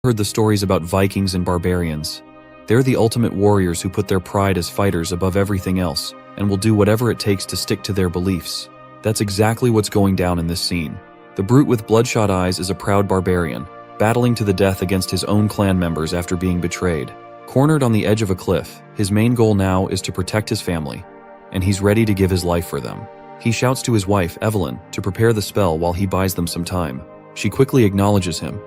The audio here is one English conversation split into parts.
Heard the stories about Vikings and barbarians. They're the ultimate warriors who put their pride as fighters above everything else and will do whatever it takes to stick to their beliefs. That's exactly what's going down in this scene. The brute with bloodshot eyes is a proud barbarian, battling to the death against his own clan members after being betrayed. Cornered on the edge of a cliff, his main goal now is to protect his family, and he's ready to give his life for them. He shouts to his wife, Evelyn, to prepare the spell while he buys them some time. She quickly acknowledges him,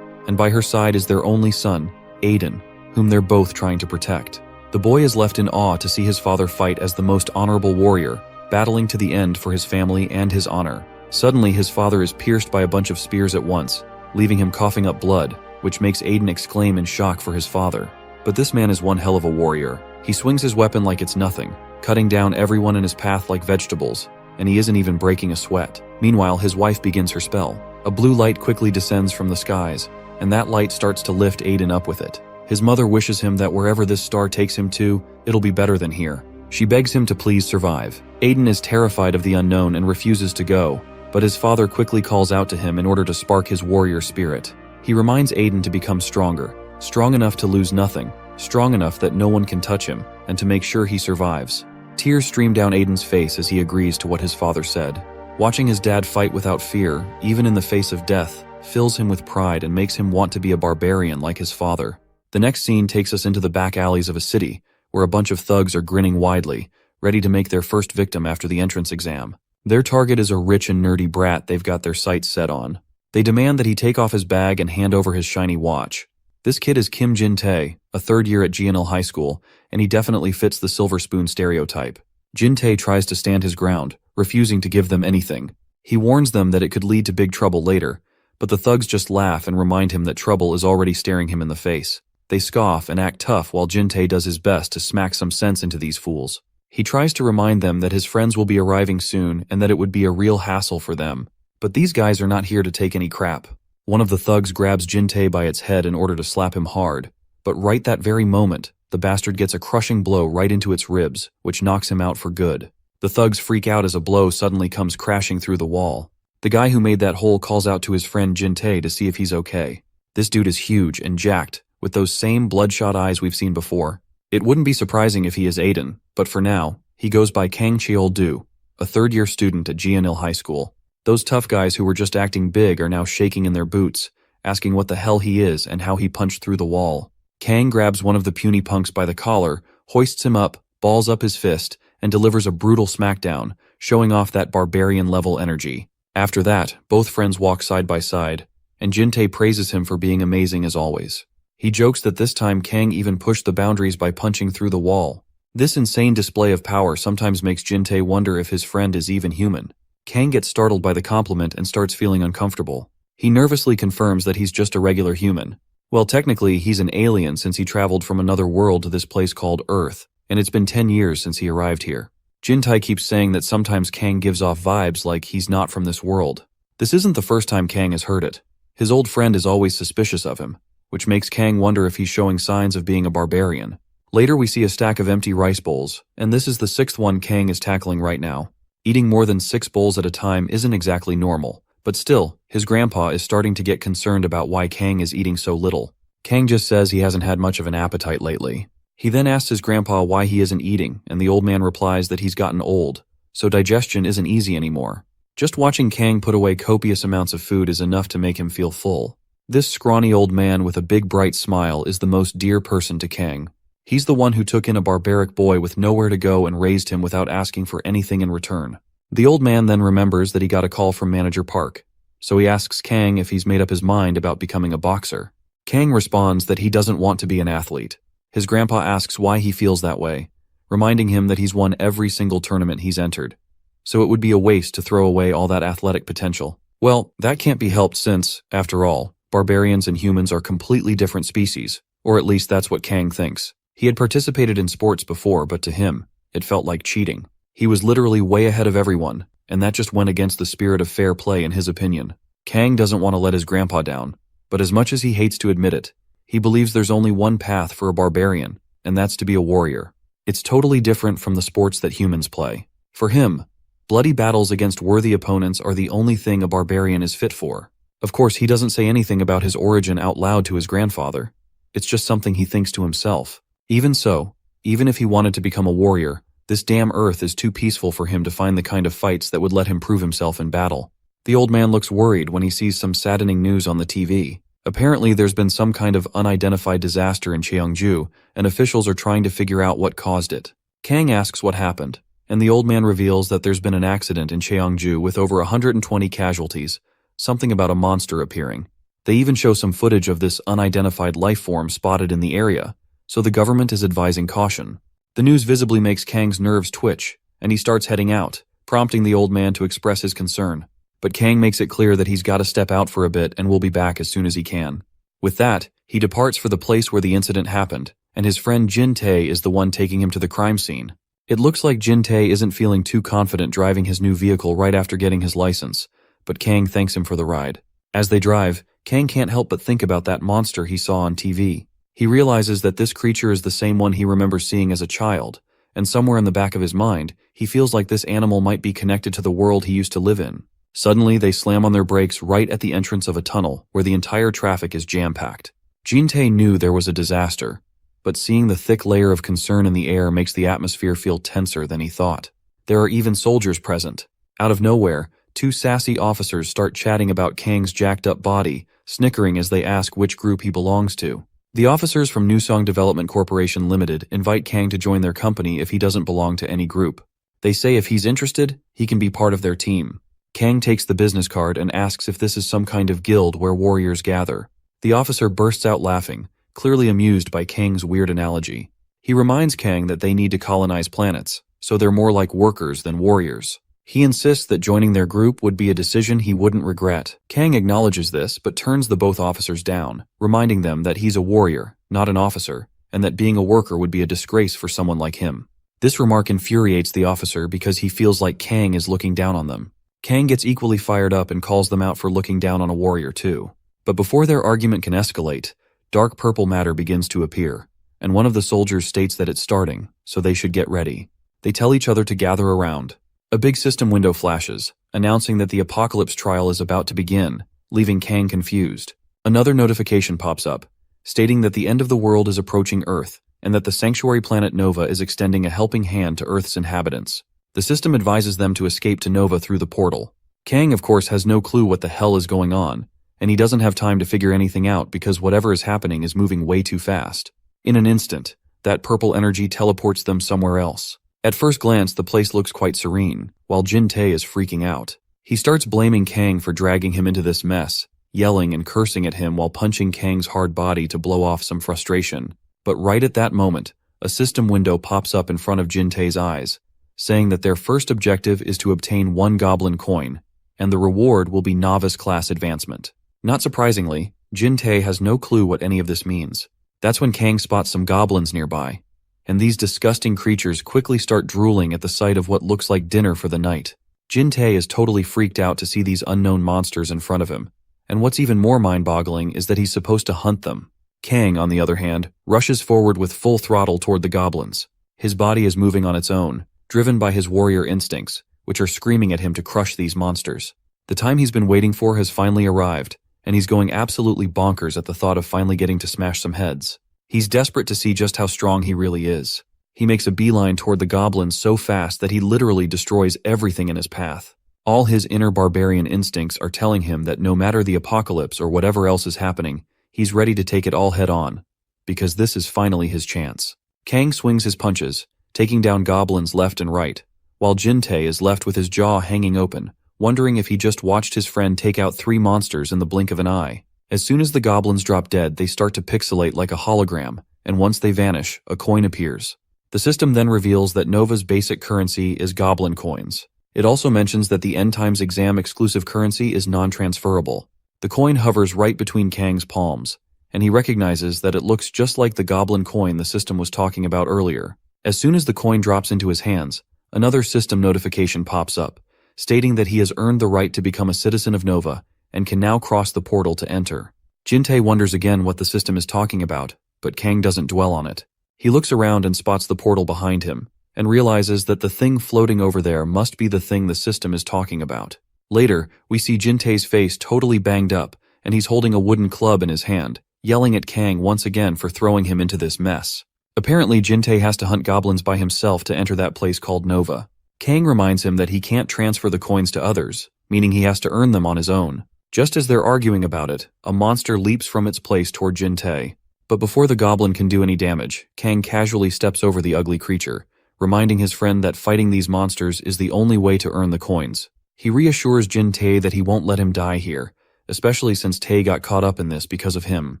and by her side is their only son, Aiden, whom they're both trying to protect. The boy is left in awe to see his father fight as the most honorable warrior, battling to the end for his family and his honor. Suddenly, his father is pierced by a bunch of spears at once, leaving him coughing up blood, which makes Aiden exclaim in shock for his father. But this man is one hell of a warrior. He swings his weapon like it's nothing, cutting down everyone in his path like vegetables, and he isn't even breaking a sweat. Meanwhile, his wife begins her spell. A blue light quickly descends from the skies, and that light starts to lift Aiden up with it. His mother wishes him that wherever this star takes him to, it'll be better than here. She begs him to please survive. Aiden is terrified of the unknown and refuses to go, but his father quickly calls out to him in order to spark his warrior spirit. He reminds Aiden to become stronger, strong enough to lose nothing, strong enough that no one can touch him, and to make sure he survives. Tears stream down Aiden's face as he agrees to what his father said. Watching his dad fight without fear, even in the face of death, fills him with pride and makes him want to be a barbarian like his father. The next scene takes us into the back alleys of a city, where a bunch of thugs are grinning widely, ready to make their first victim after the entrance exam. Their target is a rich and nerdy brat they've got their sights set on. They demand that he take off his bag and hand over his shiny watch. This kid is Kim Jin-tae, a third year at GNL High School, and he definitely fits the silver spoon stereotype. Jin-tae tries to stand his ground, refusing to give them anything. He warns them that it could lead to big trouble later, but the thugs just laugh and remind him that trouble is already staring him in the face. They scoff and act tough while Jin-tae does his best to smack some sense into these fools. He tries to remind them that his friends will be arriving soon and that it would be a real hassle for them. But these guys are not here to take any crap. One of the thugs grabs Jin-tae by its head in order to slap him hard, but right that very moment, the bastard gets a crushing blow right into its ribs, which knocks him out for good. The thugs freak out as a blow suddenly comes crashing through the wall. The guy who made that hole calls out to his friend Jin-tae to see if he's okay. This dude is huge and jacked, with those same bloodshot eyes we've seen before. It wouldn't be surprising if he is Aiden, but for now, he goes by Kang Cheol-do, a third-year student at GNL High School. Those tough guys who were just acting big are now shaking in their boots, asking what the hell he is and how he punched through the wall. Kang grabs one of the puny punks by the collar, hoists him up, balls up his fist, and delivers a brutal smackdown, showing off that barbarian-level energy. After that, both friends walk side by side, and Jin-tae praises him for being amazing as always. He jokes that this time Kang even pushed the boundaries by punching through the wall. This insane display of power sometimes makes Jin-tae wonder if his friend is even human. Kang gets startled by the compliment and starts feeling uncomfortable. He nervously confirms that he's just a regular human. Well, technically, he's an alien since he traveled from another world to this place called Earth, and it's been 10 years since he arrived here. Jin-tae keeps saying that sometimes Kang gives off vibes like he's not from this world. This isn't the first time Kang has heard it. His old friend is always suspicious of him, which makes Kang wonder if he's showing signs of being a barbarian. Later we see a stack of empty rice bowls, and this is the sixth one Kang is tackling right now. Eating more than 6 bowls at a time isn't exactly normal, but still, his grandpa is starting to get concerned about why Kang is eating so little. Kang just says he hasn't had much of an appetite lately. He then asks his grandpa why he isn't eating, and the old man replies that he's gotten old, so digestion isn't easy anymore. Just watching Kang put away copious amounts of food is enough to make him feel full. This scrawny old man with a big bright smile is the most dear person to Kang. He's the one who took in a barbaric boy with nowhere to go and raised him without asking for anything in return. The old man then remembers that he got a call from Manager Park, so he asks Kang if he's made up his mind about becoming a boxer. Kang responds that he doesn't want to be an athlete. His grandpa asks why he feels that way, reminding him that he's won every single tournament he's entered, so it would be a waste to throw away all that athletic potential. Well, that can't be helped since, after all, barbarians and humans are completely different species, or at least that's what Kang thinks. He had participated in sports before, but to him, it felt like cheating. He was literally way ahead of everyone, and that just went against the spirit of fair play in his opinion. Kang doesn't want to let his grandpa down, but as much as he hates to admit it, he believes there's only one path for a barbarian, and that's to be a warrior. It's totally different from the sports that humans play. For him, bloody battles against worthy opponents are the only thing a barbarian is fit for. Of course, he doesn't say anything about his origin out loud to his grandfather. It's just something he thinks to himself. Even so, even if he wanted to become a warrior, this damn earth is too peaceful for him to find the kind of fights that would let him prove himself in battle. The old man looks worried when he sees some saddening news on the TV. Apparently, there's been some kind of unidentified disaster in Cheongju, and officials are trying to figure out what caused it. Kang asks what happened, and the old man reveals that there's been an accident in Cheongju with over 120 casualties, something about a monster appearing. They even show some footage of this unidentified life form spotted in the area, so the government is advising caution. The news visibly makes Kang's nerves twitch, and he starts heading out, prompting the old man to express his concern. But Kang makes it clear that he's got to step out for a bit and will be back as soon as he can. With that, he departs for the place where the incident happened, and his friend Jin Tae is the one taking him to the crime scene. It looks like Jin Tae isn't feeling too confident driving his new vehicle right after getting his license, but Kang thanks him for the ride. As they drive, Kang can't help but think about that monster he saw on TV. He realizes that this creature is the same one he remembers seeing as a child, and somewhere in the back of his mind, he feels like this animal might be connected to the world he used to live in. Suddenly, they slam on their brakes right at the entrance of a tunnel where the entire traffic is jam-packed. Jin Tae knew there was a disaster, but seeing the thick layer of concern in the air makes the atmosphere feel tenser than he thought. There are even soldiers present. Out of nowhere, two sassy officers start chatting about Kang's jacked-up body, snickering as they ask which group he belongs to. The officers from Newsong Development Corporation Limited invite Kang to join their company if he doesn't belong to any group. They say if he's interested, he can be part of their team. Kang takes the business card and asks if this is some kind of guild where warriors gather. The officer bursts out laughing, clearly amused by Kang's weird analogy. He reminds Kang that they need to colonize planets, so they're more like workers than warriors. He insists that joining their group would be a decision he wouldn't regret. Kang acknowledges this, but turns the both officers down, reminding them that he's a warrior, not an officer, and that being a worker would be a disgrace for someone like him. This remark infuriates the officer because he feels like Kang is looking down on them. Kang gets equally fired up and calls them out for looking down on a warrior too. But before their argument can escalate, dark purple matter begins to appear, and one of the soldiers states that it's starting, so they should get ready. They tell each other to gather around. A big system window flashes, announcing that the apocalypse trial is about to begin, leaving Kang confused. Another notification pops up, stating that the end of the world is approaching Earth, and that the sanctuary planet Nova is extending a helping hand to Earth's inhabitants. The system advises them to escape to Nova through the portal. Kang, of course, has no clue what the hell is going on, and he doesn't have time to figure anything out because whatever is happening is moving way too fast. In an instant, that purple energy teleports them somewhere else. At first glance, the place looks quite serene, while Jin Tae is freaking out. He starts blaming Kang for dragging him into this mess, yelling and cursing at him while punching Kang's hard body to blow off some frustration. But right at that moment, a system window pops up in front of Jin Tae's eyes, saying that their first objective is to obtain 1 goblin coin, and the reward will be novice class advancement. Not surprisingly, Jin Tae has no clue what any of this means. That's when Kang spots some goblins nearby, and these disgusting creatures quickly start drooling at the sight of what looks like dinner for the night. Jin Tae is totally freaked out to see these unknown monsters in front of him, and what's even more mind-boggling is that he's supposed to hunt them. Kang, on the other hand, rushes forward with full throttle toward the goblins. His body is moving on its own, driven by his warrior instincts, which are screaming at him to crush these monsters. The time he's been waiting for has finally arrived, and he's going absolutely bonkers at the thought of finally getting to smash some heads. He's desperate to see just how strong he really is. He makes a beeline toward the goblins so fast that he literally destroys everything in his path. All his inner barbarian instincts are telling him that no matter the apocalypse or whatever else is happening, he's ready to take it all head on, because this is finally his chance. Kang swings his punches, taking down goblins left and right, while Jin Tae is left with his jaw hanging open, wondering if he just watched his friend take out 3 monsters in the blink of an eye. As soon as the goblins drop dead, they start to pixelate like a hologram, and once they vanish, a coin appears. The system then reveals that Nova's basic currency is goblin coins. It also mentions that the End Times exam exclusive currency is non-transferable. The coin hovers right between Kang's palms, and he recognizes that it looks just like the goblin coin the system was talking about earlier. As soon as the coin drops into his hands, another system notification pops up, stating that he has earned the right to become a citizen of Nova and can now cross the portal to enter. Jin Tae wonders again what the system is talking about, but Kang doesn't dwell on it. He looks around and spots the portal behind him, and realizes that the thing floating over there must be the thing the system is talking about. Later, we see Jintae's face totally banged up, and he's holding a wooden club in his hand, yelling at Kang once again for throwing him into this mess. Apparently, Jintae has to hunt goblins by himself to enter that place called Nova. Kang reminds him that he can't transfer the coins to others, meaning he has to earn them on his own. Just as they're arguing about it, a monster leaps from its place toward Jintae. But before the goblin can do any damage, Kang casually steps over the ugly creature, reminding his friend that fighting these monsters is the only way to earn the coins. He reassures Jintae that he won't let him die here, especially since Tae got caught up in this because of him.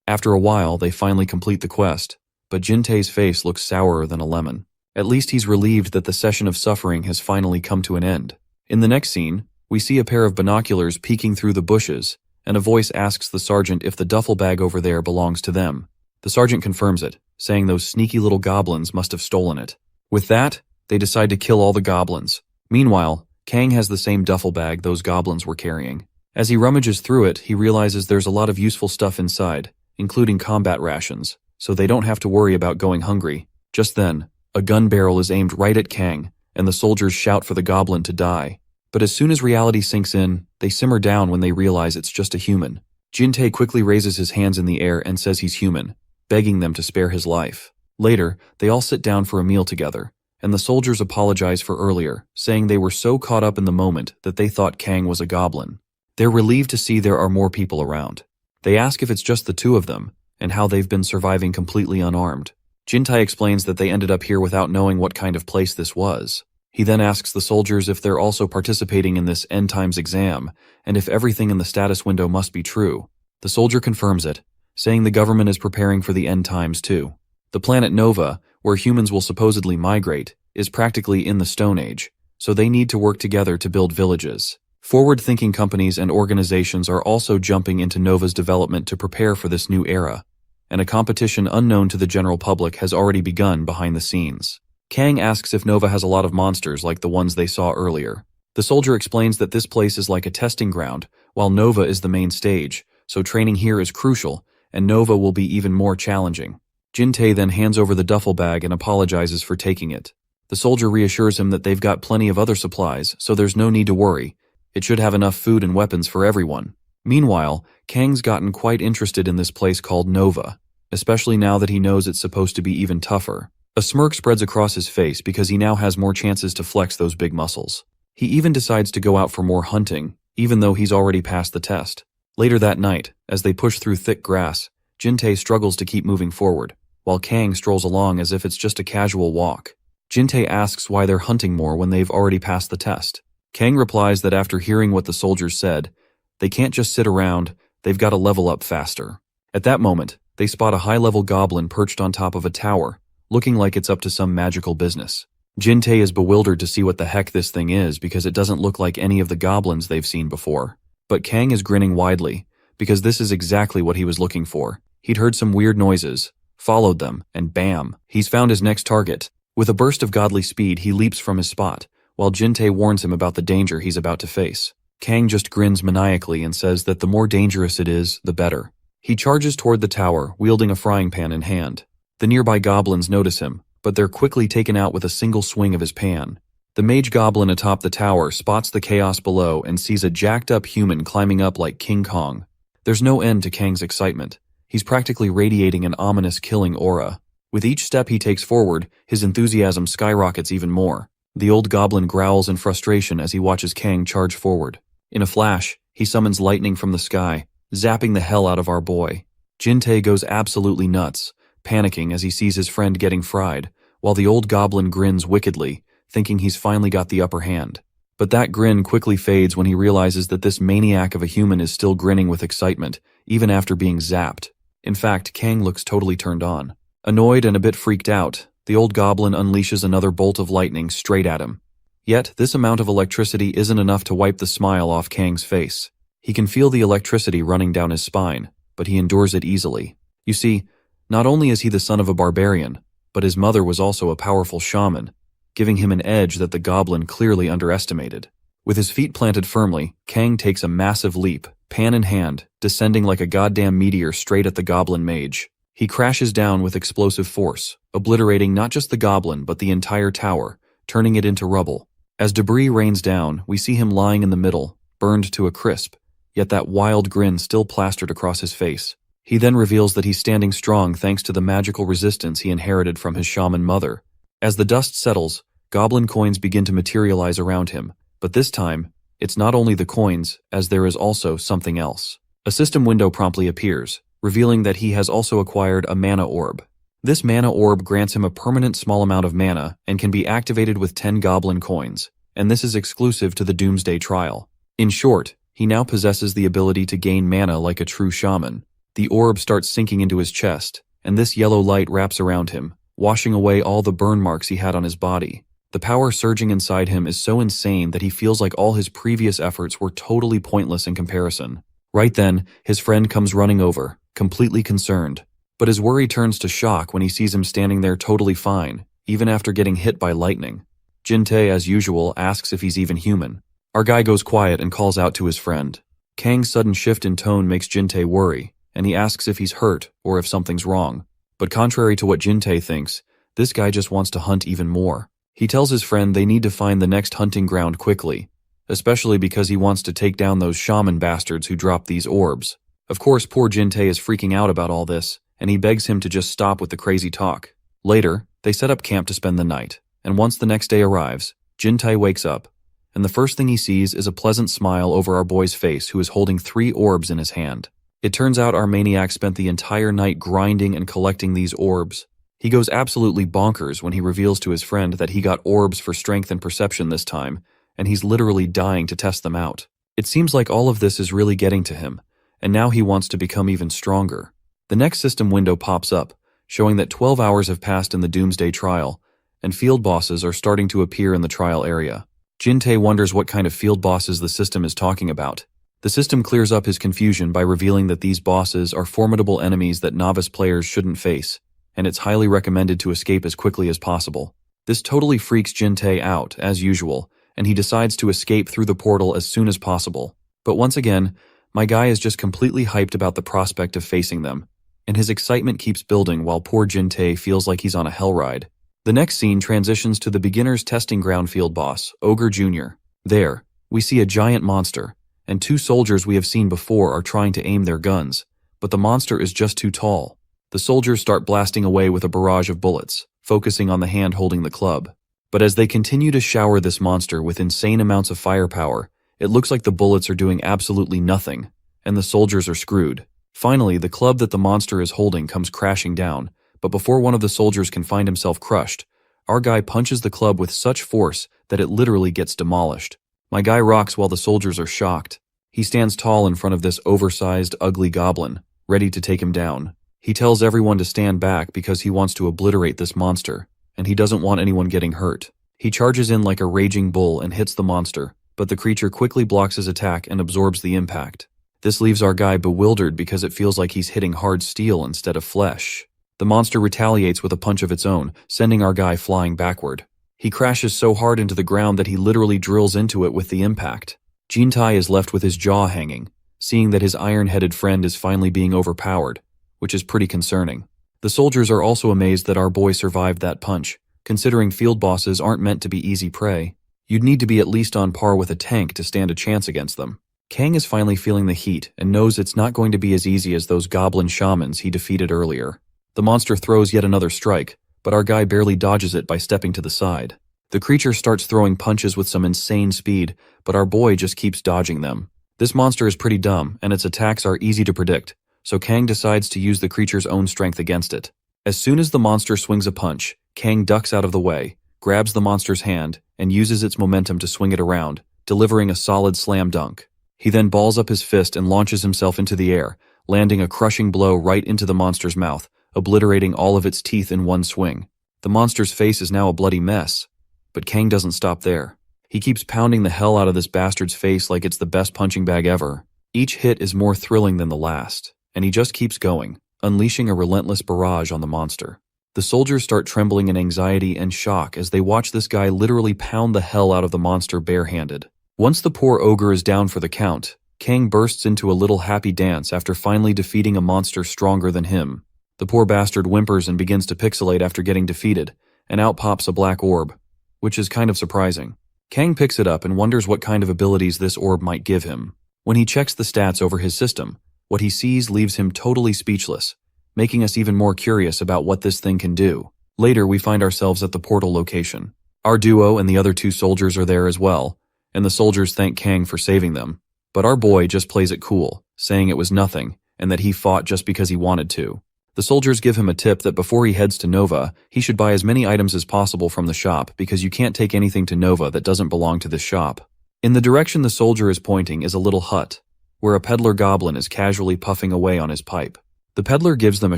After a while, they finally complete the quest, but Jintae's face looks sourer than a lemon. At least he's relieved that the session of suffering has finally come to an end. In the next scene, we see a pair of binoculars peeking through the bushes, and a voice asks the sergeant if the duffel bag over there belongs to them. The sergeant confirms it, saying those sneaky little goblins must have stolen it. With that, they decide to kill all the goblins. Meanwhile, Kang has the same duffel bag those goblins were carrying. As he rummages through it, he realizes there's a lot of useful stuff inside, including combat rations, so they don't have to worry about going hungry. Just then, a gun barrel is aimed right at Kang, and the soldiers shout for the goblin to die. But as soon as reality sinks in, they simmer down when they realize it's just a human. Jintae quickly raises his hands in the air and says he's human, begging them to spare his life. Later, they all sit down for a meal together, and the soldiers apologize for earlier, saying they were so caught up in the moment that they thought Kang was a goblin. They're relieved to see there are more people around. They ask if it's just the two of them, and how they've been surviving completely unarmed. Jintae explains that they ended up here without knowing what kind of place this was. He then asks the soldiers if they're also participating in this end times exam, and if everything in the status window must be true. The soldier confirms it, saying the government is preparing for the end times too. The planet Nova, where humans will supposedly migrate, is practically in the Stone Age, so they need to work together to build villages. Forward-thinking companies and organizations are also jumping into Nova's development to prepare for this new era, and a competition unknown to the general public has already begun behind the scenes. Kang asks if Nova has a lot of monsters like the ones they saw earlier. The soldier explains that this place is like a testing ground, while Nova is the main stage, so training here is crucial, and Nova will be even more challenging. Jintae then hands over the duffel bag and apologizes for taking it. The soldier reassures him that they've got plenty of other supplies, so there's no need to worry. It should have enough food and weapons for everyone. Meanwhile, Kang's gotten quite interested in this place called Nova, especially now that he knows it's supposed to be even tougher. A smirk spreads across his face because he now has more chances to flex those big muscles. He even decides to go out for more hunting, even though he's already passed the test. Later that night, as they push through thick grass, Jintae struggles to keep moving forward, while Kang strolls along as if it's just a casual walk. Jintae asks why they're hunting more when they've already passed the test. Kang replies that after hearing what the soldiers said, they can't just sit around, they've got to level up faster. At that moment, they spot a high-level goblin perched on top of a tower, looking like it's up to some magical business. Jintae is bewildered to see what the heck this thing is because it doesn't look like any of the goblins they've seen before. But Kang is grinning widely, because this is exactly what he was looking for. He'd heard some weird noises, followed them, and bam, he's found his next target. With a burst of godly speed, he leaps from his spot, while Jintae warns him about the danger he's about to face. Kang just grins maniacally and says that the more dangerous it is, the better. He charges toward the tower, wielding a frying pan in hand. The nearby goblins notice him, but they're quickly taken out with a single swing of his pan. The mage goblin atop the tower spots the chaos below and sees a jacked-up human climbing up like King Kong. There's no end to Kang's excitement. He's practically radiating an ominous killing aura. With each step he takes forward, his enthusiasm skyrockets even more. The old goblin growls in frustration as he watches Kang charge forward. In a flash, he summons lightning from the sky, zapping the hell out of our boy. Jintae goes absolutely nuts, panicking as he sees his friend getting fried, while the old goblin grins wickedly, thinking he's finally got the upper hand. But that grin quickly fades when he realizes that this maniac of a human is still grinning with excitement, even after being zapped. In fact, Kang looks totally turned on. Annoyed and a bit freaked out, the old goblin unleashes another bolt of lightning straight at him. Yet, this amount of electricity isn't enough to wipe the smile off Kang's face. He can feel the electricity running down his spine, but he endures it easily. You see, not only is he the son of a barbarian, but his mother was also a powerful shaman, giving him an edge that the goblin clearly underestimated. With his feet planted firmly, Kang takes a massive leap, pan in hand, descending like a goddamn meteor straight at the goblin mage. He crashes down with explosive force, obliterating not just the goblin but the entire tower, turning it into rubble. As debris rains down, we see him lying in the middle, burned to a crisp, yet that wild grin still plastered across his face. He then reveals that he's standing strong thanks to the magical resistance he inherited from his shaman mother. As the dust settles, goblin coins begin to materialize around him, but this time, it's not only the coins, as there is also something else. A system window promptly appears, revealing that he has also acquired a mana orb. This mana orb grants him a permanent small amount of mana and can be activated with 10 goblin coins, and this is exclusive to the Doomsday Trial. In short, he now possesses the ability to gain mana like a true shaman. The orb starts sinking into his chest, and this yellow light wraps around him, washing away all the burn marks he had on his body. The power surging inside him is so insane that he feels like all his previous efforts were totally pointless in comparison. Right then, his friend comes running over, completely concerned. But his worry turns to shock when he sees him standing there totally fine, even after getting hit by lightning. Jin-tae, as usual, asks if he's even human. Our guy goes quiet and calls out to his friend. Kang's sudden shift in tone makes Jin-tae worry, and he asks if he's hurt or if something's wrong. But contrary to what Jin-tae thinks, this guy just wants to hunt even more. He tells his friend they need to find the next hunting ground quickly, especially because he wants to take down those shaman bastards who dropped these orbs. Of course, poor Jin-tae is freaking out about all this, and he begs him to just stop with the crazy talk. Later, they set up camp to spend the night, and once the next day arrives, Jin-tae wakes up, and the first thing he sees is a pleasant smile over our boy's face who is holding 3 orbs in his hand. It turns out our maniac spent the entire night grinding and collecting these orbs. He goes absolutely bonkers when he reveals to his friend that he got orbs for strength and perception this time, and he's literally dying to test them out. It seems like all of this is really getting to him, and now he wants to become even stronger. The next system window pops up, showing that 12 hours have passed in the Doomsday Trial, and field bosses are starting to appear in the trial area. Jin-tae wonders what kind of field bosses the system is talking about. The system clears up his confusion by revealing that these bosses are formidable enemies that novice players shouldn't face, and it's highly recommended to escape as quickly as possible. This totally freaks Jin-tae out, as usual, and he decides to escape through the portal as soon as possible. But once again, my guy is just completely hyped about the prospect of facing them, and his excitement keeps building while poor Jin-tae feels like he's on a hell ride. The next scene transitions to the beginner's testing ground field boss, Ogre Jr. There, we see a giant monster, and 2 soldiers we have seen before are trying to aim their guns, but the monster is just too tall. The soldiers start blasting away with a barrage of bullets, focusing on the hand holding the club. But as they continue to shower this monster with insane amounts of firepower, it looks like the bullets are doing absolutely nothing, and the soldiers are screwed. Finally, the club that the monster is holding comes crashing down, but before one of the soldiers can find himself crushed, our guy punches the club with such force that it literally gets demolished. My guy rocks while the soldiers are shocked. He stands tall in front of this oversized, ugly goblin, ready to take him down. He tells everyone to stand back because he wants to obliterate this monster, and he doesn't want anyone getting hurt. He charges in like a raging bull and hits the monster, but the creature quickly blocks his attack and absorbs the impact. This leaves our guy bewildered because it feels like he's hitting hard steel instead of flesh. The monster retaliates with a punch of its own, sending our guy flying backward. He crashes so hard into the ground that he literally drills into it with the impact. Jin-tae is left with his jaw hanging, seeing that his iron-headed friend is finally being overpowered, which is pretty concerning. The soldiers are also amazed that our boy survived that punch, considering field bosses aren't meant to be easy prey. You'd need to be at least on par with a tank to stand a chance against them. Kang is finally feeling the heat and knows it's not going to be as easy as those goblin shamans he defeated earlier. The monster throws yet another strike, but our guy barely dodges it by stepping to the side. The creature starts throwing punches with some insane speed, but our boy just keeps dodging them. This monster is pretty dumb, and its attacks are easy to predict, so Kang decides to use the creature's own strength against it. As soon as the monster swings a punch, Kang ducks out of the way, grabs the monster's hand, and uses its momentum to swing it around, delivering a solid slam dunk. He then balls up his fist and launches himself into the air, landing a crushing blow right into the monster's mouth, obliterating all of its teeth in one swing. The monster's face is now a bloody mess, but Kang doesn't stop there. He keeps pounding the hell out of this bastard's face like it's the best punching bag ever. Each hit is more thrilling than the last, and he just keeps going, unleashing a relentless barrage on the monster. The soldiers start trembling in anxiety and shock as they watch this guy literally pound the hell out of the monster barehanded. Once the poor ogre is down for the count, Kang bursts into a little happy dance after finally defeating a monster stronger than him. The poor bastard whimpers and begins to pixelate after getting defeated, and out pops a black orb, which is kind of surprising. Kang picks it up and wonders what kind of abilities this orb might give him. When he checks the stats over his system, what he sees leaves him totally speechless, making us even more curious about what this thing can do. Later, we find ourselves at the portal location. Our duo and the other 2 soldiers are there as well, and the soldiers thank Kang for saving them. But our boy just plays it cool, saying it was nothing, and that he fought just because he wanted to. The soldiers give him a tip that before he heads to Nova, he should buy as many items as possible from the shop because you can't take anything to Nova that doesn't belong to this shop. In the direction the soldier is pointing is a little hut, where a peddler goblin is casually puffing away on his pipe. The peddler gives them a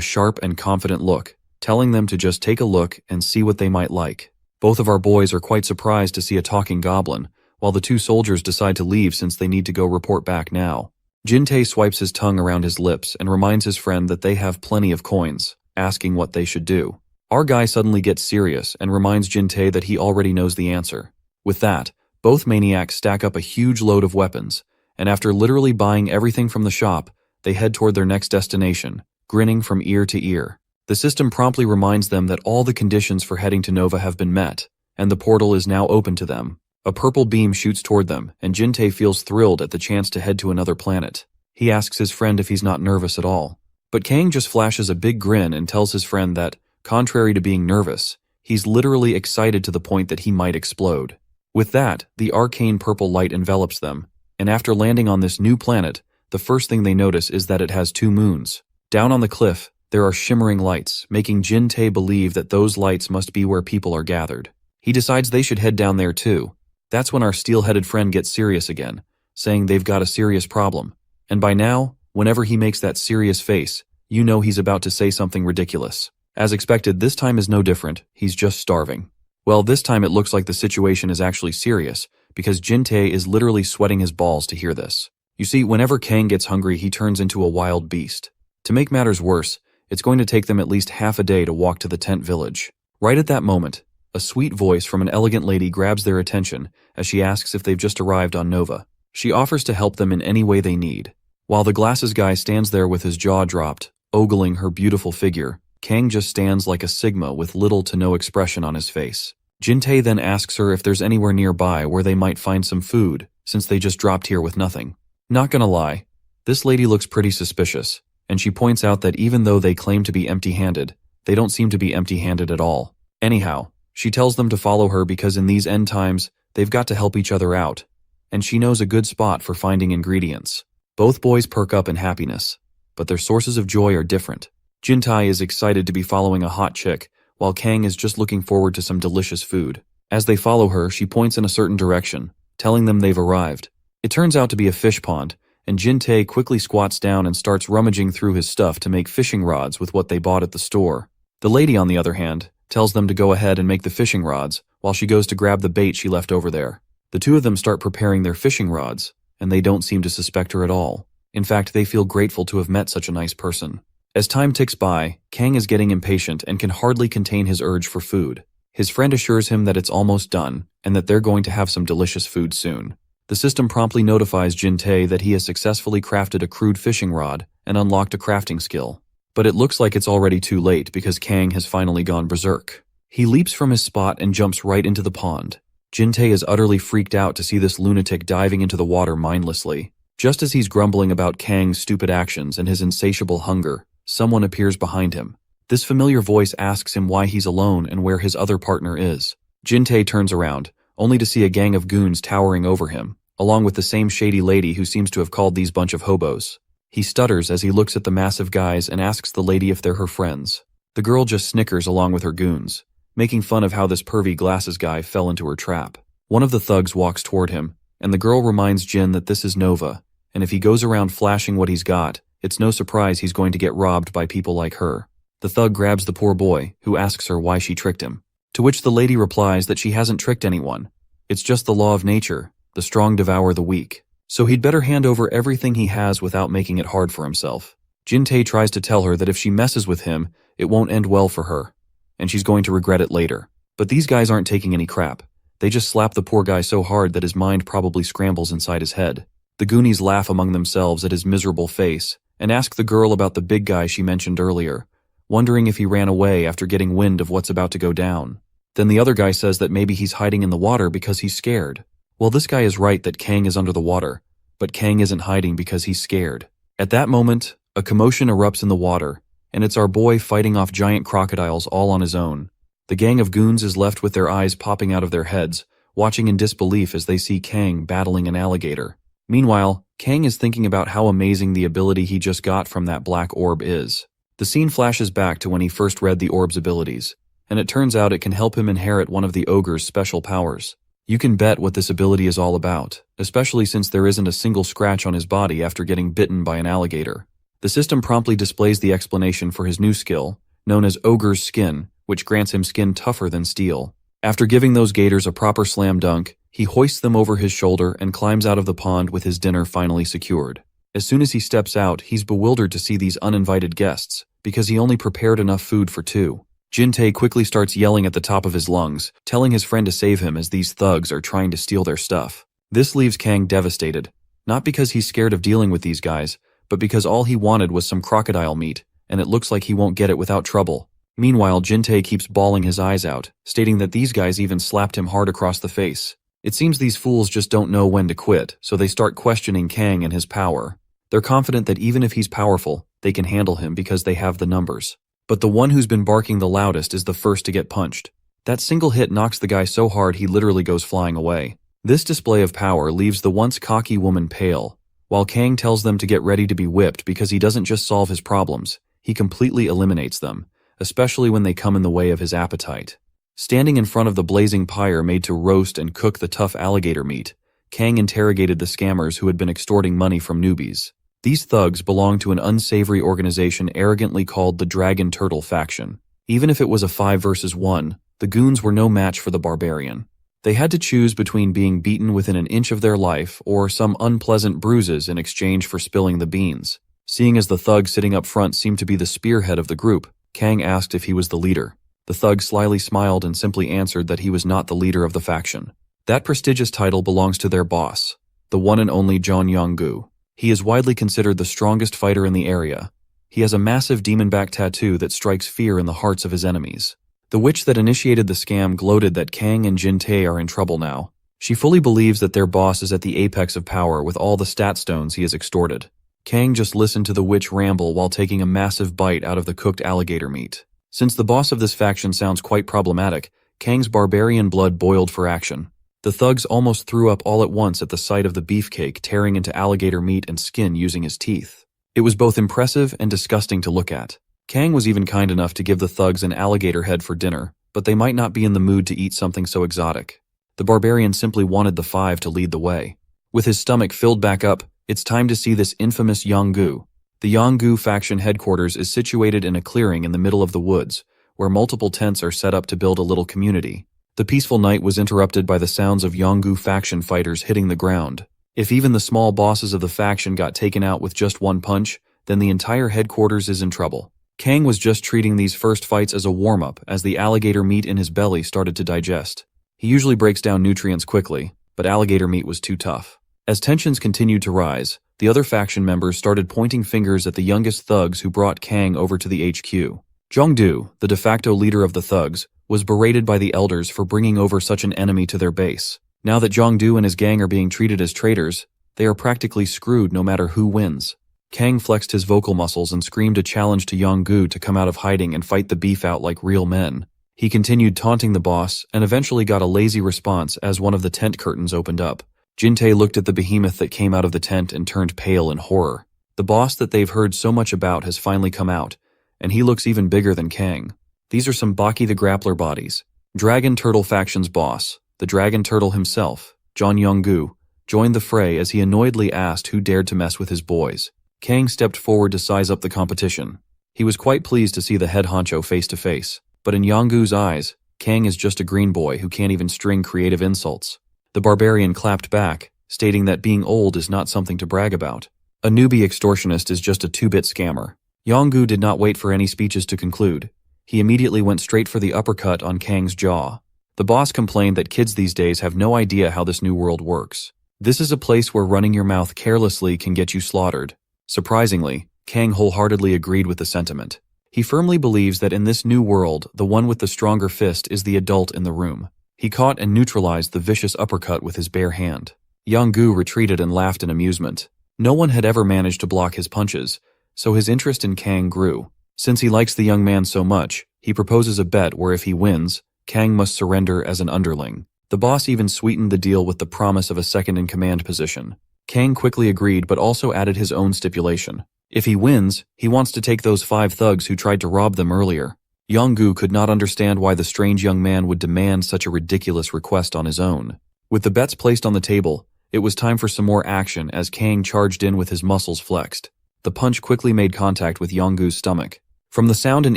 sharp and confident look, telling them to just take a look and see what they might like. Both of our boys are quite surprised to see a talking goblin, while the 2 soldiers decide to leave since they need to go report back now. Jin-tae swipes his tongue around his lips and reminds his friend that they have plenty of coins, asking what they should do. Our guy suddenly gets serious and reminds Jin-tae that he already knows the answer. With that, both maniacs stack up a huge load of weapons, and after literally buying everything from the shop, they head toward their next destination, grinning from ear to ear. The system promptly reminds them that all the conditions for heading to Nova have been met, and the portal is now open to them. A purple beam shoots toward them, and Jin-tae feels thrilled at the chance to head to another planet. He asks his friend if he's not nervous at all. But Kang just flashes a big grin and tells his friend that, contrary to being nervous, he's literally excited to the point that he might explode. With that, the arcane purple light envelops them, and after landing on this new planet, the first thing they notice is that it has 2 moons. Down on the cliff, there are shimmering lights, making Jin-tae believe that those lights must be where people are gathered. He decides they should head down there too. That's when our steel-headed friend gets serious again, saying they've got a serious problem. And by now, whenever he makes that serious face, you know he's about to say something ridiculous. As expected, this time is no different, he's just starving. Well, this time it looks like the situation is actually serious, because Jin-tae is literally sweating his balls to hear this. You see, whenever Kang gets hungry, he turns into a wild beast. To make matters worse, it's going to take them at least half a day to walk to the tent village. Right at that moment, a sweet voice from an elegant lady grabs their attention as she asks if they've just arrived on Nova. She offers to help them in any way they need. While the glasses guy stands there with his jaw dropped, ogling her beautiful figure, Kang just stands like a Sigma with little to no expression on his face. Jin-tae then asks her if there's anywhere nearby where they might find some food, since they just dropped here with nothing. Not gonna lie, this lady looks pretty suspicious, and she points out that even though they claim to be empty-handed, they don't seem to be empty-handed at all. Anyhow, she tells them to follow her because in these end times, they've got to help each other out, and she knows a good spot for finding ingredients. Both boys perk up in happiness, but their sources of joy are different. Jin-tae is excited to be following a hot chick, while Kang is just looking forward to some delicious food. As they follow her, she points in a certain direction, telling them they've arrived. It turns out to be a fish pond, and Jin-tae quickly squats down and starts rummaging through his stuff to make fishing rods with what they bought at the store. The lady, on the other hand, tells them to go ahead and make the fishing rods, while she goes to grab the bait she left over there. The 2 of them start preparing their fishing rods, and they don't seem to suspect her at all. In fact, they feel grateful to have met such a nice person. As time ticks by, Kang is getting impatient and can hardly contain his urge for food. His friend assures him that it's almost done, and that they're going to have some delicious food soon. The system promptly notifies Jin-tae that he has successfully crafted a crude fishing rod and unlocked a crafting skill. But it looks like it's already too late because Kang has finally gone berserk. He leaps from his spot and jumps right into the pond. Jin-tae is utterly freaked out to see this lunatic diving into the water mindlessly. Just as he's grumbling about Kang's stupid actions and his insatiable hunger, someone appears behind him. This familiar voice asks him why he's alone and where his other partner is. Jin-tae turns around, only to see a gang of goons towering over him, along with the same shady lady who seems to have called these bunch of hobos. He stutters as he looks at the massive guys and asks the lady if they're her friends. The girl just snickers along with her goons, making fun of how this pervy glasses guy fell into her trap. One of the thugs walks toward him, and the girl reminds Jin that this is Nova, and if he goes around flashing what he's got, it's no surprise he's going to get robbed by people like her. The thug grabs the poor boy, who asks her why she tricked him. To which the lady replies that she hasn't tricked anyone. It's just the law of nature, the strong devour the weak. So he'd better hand over everything he has without making it hard for himself. Jin-tae tries to tell her that if she messes with him, it won't end well for her, and she's going to regret it later. But these guys aren't taking any crap. They just slap the poor guy so hard that his mind probably scrambles inside his head. The Goonies laugh among themselves at his miserable face, and ask the girl about the big guy she mentioned earlier, wondering if he ran away after getting wind of what's about to go down. Then the other guy says that maybe he's hiding in the water because he's scared. Well, this guy is right that Kang is under the water, but Kang isn't hiding because he's scared. At that moment, a commotion erupts in the water, and it's our boy fighting off giant crocodiles all on his own. The gang of goons is left with their eyes popping out of their heads, watching in disbelief as they see Kang battling an alligator. Meanwhile, Kang is thinking about how amazing the ability he just got from that black orb is. The scene flashes back to when he first read the orb's abilities, and it turns out it can help him inherit one of the ogre's special powers. You can bet what this ability is all about, especially since there isn't a single scratch on his body after getting bitten by an alligator. The system promptly displays the explanation for his new skill, known as Ogre's Skin, which grants him skin tougher than steel. After giving those gators a proper slam dunk, he hoists them over his shoulder and climbs out of the pond with his dinner finally secured. As soon as he steps out, he's bewildered to see these uninvited guests, because he only prepared enough food for two. Jin-tae quickly starts yelling at the top of his lungs, telling his friend to save him as these thugs are trying to steal their stuff. This leaves Kang devastated, not because he's scared of dealing with these guys, but because all he wanted was some crocodile meat, and it looks like he won't get it without trouble. Meanwhile, Jin-tae keeps bawling his eyes out, stating that these guys even slapped him hard across the face. It seems these fools just don't know when to quit, so they start questioning Kang and his power. They're confident that even if he's powerful, they can handle him because they have the numbers. But the one who's been barking the loudest is the first to get punched. That single hit knocks the guy so hard he literally goes flying away. This display of power leaves the once cocky woman pale, while Kang tells them to get ready to be whipped because he doesn't just solve his problems, he completely eliminates them, especially when they come in the way of his appetite. Standing in front of the blazing pyre made to roast and cook the tough alligator meat, Kang interrogated the scammers who had been extorting money from newbies. These thugs belong to an unsavory organization arrogantly called the Dragon Turtle Faction. Even if it was a 5 versus 1, the goons were no match for the Barbarian. They had to choose between being beaten within an inch of their life or some unpleasant bruises in exchange for spilling the beans. Seeing as the thug sitting up front seemed to be the spearhead of the group, Kang asked if he was the leader. The thug slyly smiled and simply answered that he was not the leader of the faction. That prestigious title belongs to their boss, the one and only John Yong-gu. He is widely considered the strongest fighter in the area. He has a massive demon-back tattoo that strikes fear in the hearts of his enemies. The witch that initiated the scam gloated that Kang and Jin-tae are in trouble now. She fully believes that their boss is at the apex of power with all the stat stones he has extorted. Kang just listened to the witch ramble while taking a massive bite out of the cooked alligator meat. Since the boss of this faction sounds quite problematic, Kang's barbarian blood boiled for action. The thugs almost threw up all at once at the sight of the beefcake tearing into alligator meat and skin using his teeth. It was both impressive and disgusting to look at. Kang was even kind enough to give the thugs an alligator head for dinner, but they might not be in the mood to eat something so exotic. The barbarian simply wanted the 5 to lead the way. With his stomach filled back up, it's time to see this infamous Yong-gu. The Yong-gu faction headquarters is situated in a clearing in the middle of the woods, where multiple tents are set up to build a little community. The peaceful night was interrupted by the sounds of Yong-gu faction fighters hitting the ground. If even the small bosses of the faction got taken out with just one punch, then the entire headquarters is in trouble. Kang was just treating these first fights as a warm-up as the alligator meat in his belly started to digest. He usually breaks down nutrients quickly, but alligator meat was too tough. As tensions continued to rise, the other faction members started pointing fingers at the youngest thugs who brought Kang over to the HQ. Jong-do, the de facto leader of the thugs, was berated by the elders for bringing over such an enemy to their base. Now that Jong-do and his gang are being treated as traitors, they are practically screwed no matter who wins. Kang flexed his vocal muscles and screamed a challenge to Yong-gu to come out of hiding and fight the beef out like real men. He continued taunting the boss and eventually got a lazy response as one of the tent curtains opened up. Jin-tae looked at the behemoth that came out of the tent and turned pale in horror. The boss that they've heard so much about has finally come out, and he looks even bigger than Kang. These are some Baki the Grappler bodies. Dragon Turtle faction's boss, the Dragon Turtle himself, John Yong-gu, joined the fray as he annoyedly asked who dared to mess with his boys. Kang stepped forward to size up the competition. He was quite pleased to see the head honcho face to face, but in Yong-gu's eyes, Kang is just a green boy who can't even string creative insults. The barbarian clapped back, stating that being old is not something to brag about. A newbie extortionist is just a 2-bit scammer. Yong-gu did not wait for any speeches to conclude. He immediately went straight for the uppercut on Kang's jaw. The boss complained that kids these days have no idea how this new world works. This is a place where running your mouth carelessly can get you slaughtered. Surprisingly, Kang wholeheartedly agreed with the sentiment. He firmly believes that in this new world, the one with the stronger fist is the adult in the room. He caught and neutralized the vicious uppercut with his bare hand. Yong-gu retreated and laughed in amusement. No one had ever managed to block his punches, so his interest in Kang grew. Since he likes the young man so much, he proposes a bet where if he wins, Kang must surrender as an underling. The boss even sweetened the deal with the promise of a second-in-command position. Kang quickly agreed but also added his own stipulation. If he wins, he wants to take those 5 thugs who tried to rob them earlier. Yong-gu could not understand why the strange young man would demand such a ridiculous request on his own. With the bets placed on the table, it was time for some more action as Kang charged in with his muscles flexed. The punch quickly made contact with Yong-gu's stomach. From the sound and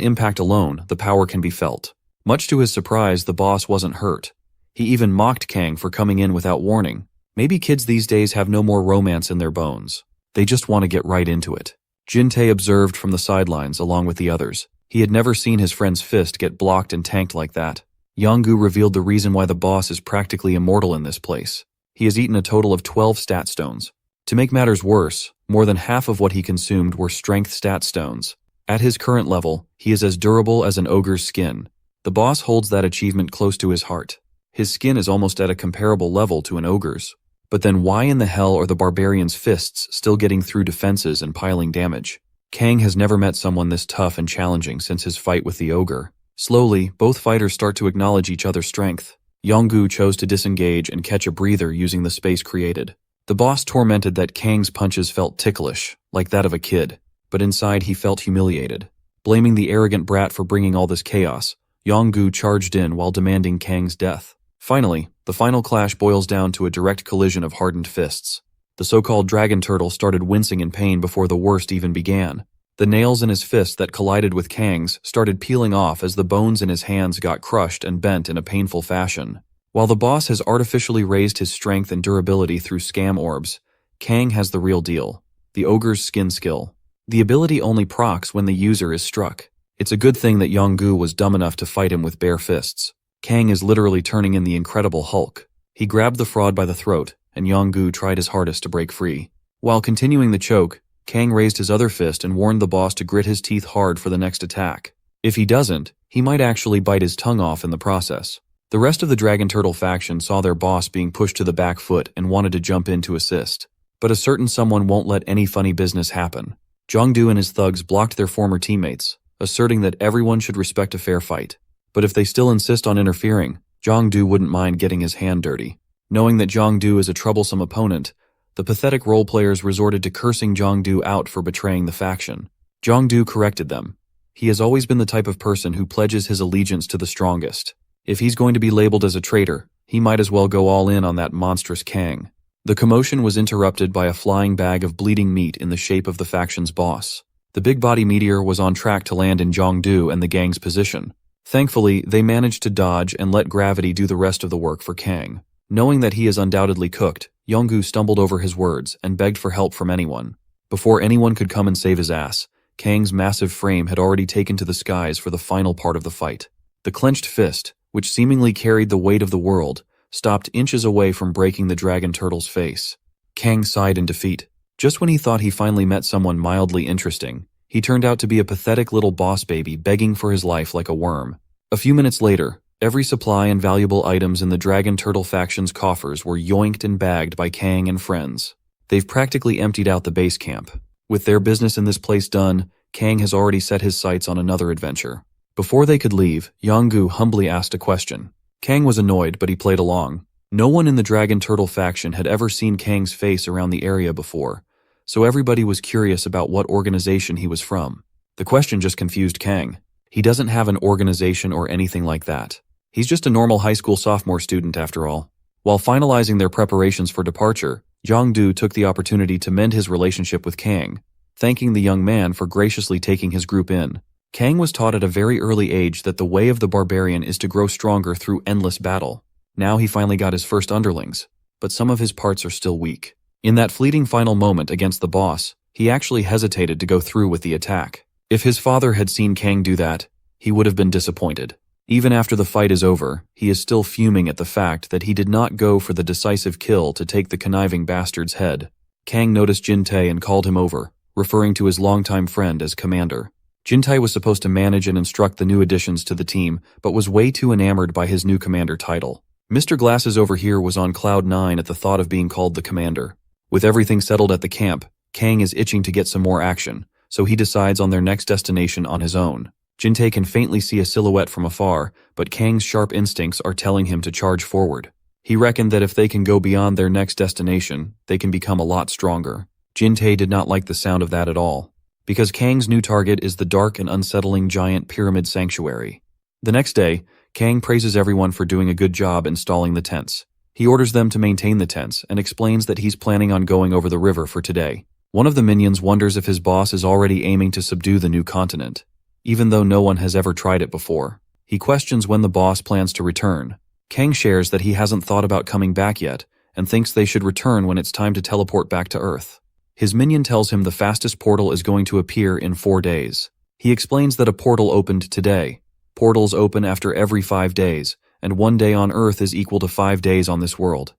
impact alone, the power can be felt. Much to his surprise, the boss wasn't hurt. He even mocked Kang for coming in without warning. Maybe kids these days have no more romance in their bones. They just want to get right into it. Jin-tae observed from the sidelines along with the others. He had never seen his friend's fist get blocked and tanked like that. Yong-gu revealed the reason why the boss is practically immortal in this place. He has eaten a total of 12 stat stones. To make matters worse, more than half of what he consumed were strength stat stones. At his current level, he is as durable as an ogre's skin. The boss holds that achievement close to his heart. His skin is almost at a comparable level to an ogre's. But then why in the hell are the Barbarian's fists still getting through defenses and piling damage? Kang has never met someone this tough and challenging since his fight with the ogre. Slowly, both fighters start to acknowledge each other's strength. Yong-gu chose to disengage and catch a breather using the space created. The boss tormented that Kang's punches felt ticklish, like that of a kid, but inside he felt humiliated. Blaming the arrogant brat for bringing all this chaos, Yong-gu charged in while demanding Kang's death. Finally, the final clash boils down to a direct collision of hardened fists. The so-called dragon turtle started wincing in pain before the worst even began. The nails in his fist that collided with Kang's started peeling off as the bones in his hands got crushed and bent in a painful fashion. While the boss has artificially raised his strength and durability through scam orbs, Kang has the real deal, the ogre's skin skill. The ability only procs when the user is struck. It's a good thing that Yong-gu was dumb enough to fight him with bare fists. Kang is literally turning in the Incredible Hulk. He grabbed the fraud by the throat, and Yong-gu tried his hardest to break free. While continuing the choke, Kang raised his other fist and warned the boss to grit his teeth hard for the next attack. If he doesn't, he might actually bite his tongue off in the process. The rest of the Dragon Turtle faction saw their boss being pushed to the back foot and wanted to jump in to assist. But a certain someone won't let any funny business happen. Jong-du and his thugs blocked their former teammates, asserting that everyone should respect a fair fight. But if they still insist on interfering, Jong-du wouldn't mind getting his hand dirty. Knowing that Jong-du is a troublesome opponent, the pathetic role-players resorted to cursing Jong-du out for betraying the faction. Jong-du corrected them. He has always been the type of person who pledges his allegiance to the strongest. If he's going to be labeled as a traitor, he might as well go all in on that monstrous Kang. The commotion was interrupted by a flying bag of bleeding meat in the shape of the faction's boss. The big body meteor was on track to land in Jong-du and the gang's position. Thankfully, they managed to dodge and let gravity do the rest of the work for Kang. Knowing that he is undoubtedly cooked, Yong-gu stumbled over his words and begged for help from anyone. Before anyone could come and save his ass, Kang's massive frame had already taken to the skies for the final part of the fight. The clenched fist, which seemingly carried the weight of the world, stopped inches away from breaking the dragon turtle's face. Kang sighed in defeat. Just when he thought he finally met someone mildly interesting, he turned out to be a pathetic little boss baby begging for his life like a worm. A few minutes later, every supply and valuable items in the Dragon Turtle faction's coffers were yoinked and bagged by Kang and friends. They've practically emptied out the base camp. With their business in this place done, Kang has already set his sights on another adventure. Before they could leave, Yong-gu humbly asked a question. Kang was annoyed, but he played along. No one in the Dragon Turtle faction had ever seen Kang's face around the area before, so everybody was curious about what organization he was from. The question just confused Kang. He doesn't have an organization or anything like that. He's just a normal high school sophomore student after all. While finalizing their preparations for departure, Jong-du took the opportunity to mend his relationship with Kang, thanking the young man for graciously taking his group in. Kang was taught at a very early age that the way of the barbarian is to grow stronger through endless battle. Now he finally got his first underlings, but some of his parts are still weak. In that fleeting final moment against the boss, he actually hesitated to go through with the attack. If his father had seen Kang do that, he would have been disappointed. Even after the fight is over, he is still fuming at the fact that he did not go for the decisive kill to take the conniving bastard's head. Kang noticed Jin-tae and called him over, referring to his longtime friend as Commander. Jintae was supposed to manage and instruct the new additions to the team, but was way too enamored by his new commander title. Mr. Glasses over here was on cloud 9 at the thought of being called the commander. With everything settled at the camp, Kang is itching to get some more action, so he decides on their next destination on his own. Jintae can faintly see a silhouette from afar, but Kang's sharp instincts are telling him to charge forward. He reckoned that if they can go beyond their next destination, they can become a lot stronger. Jintae did not like the sound of that at all, because Kang's new target is the dark and unsettling giant pyramid sanctuary. The next day, Kang praises everyone for doing a good job installing the tents. He orders them to maintain the tents and explains that he's planning on going over the river for today. One of the minions wonders if his boss is already aiming to subdue the new continent, even though no one has ever tried it before. He questions when the boss plans to return. Kang shares that he hasn't thought about coming back yet and thinks they should return when it's time to teleport back to Earth. His minion tells him the fastest portal is going to appear in 4 days. He explains that a portal opened today. Portals open after every 5 days, and 1 day on Earth is equal to 5 days on this world.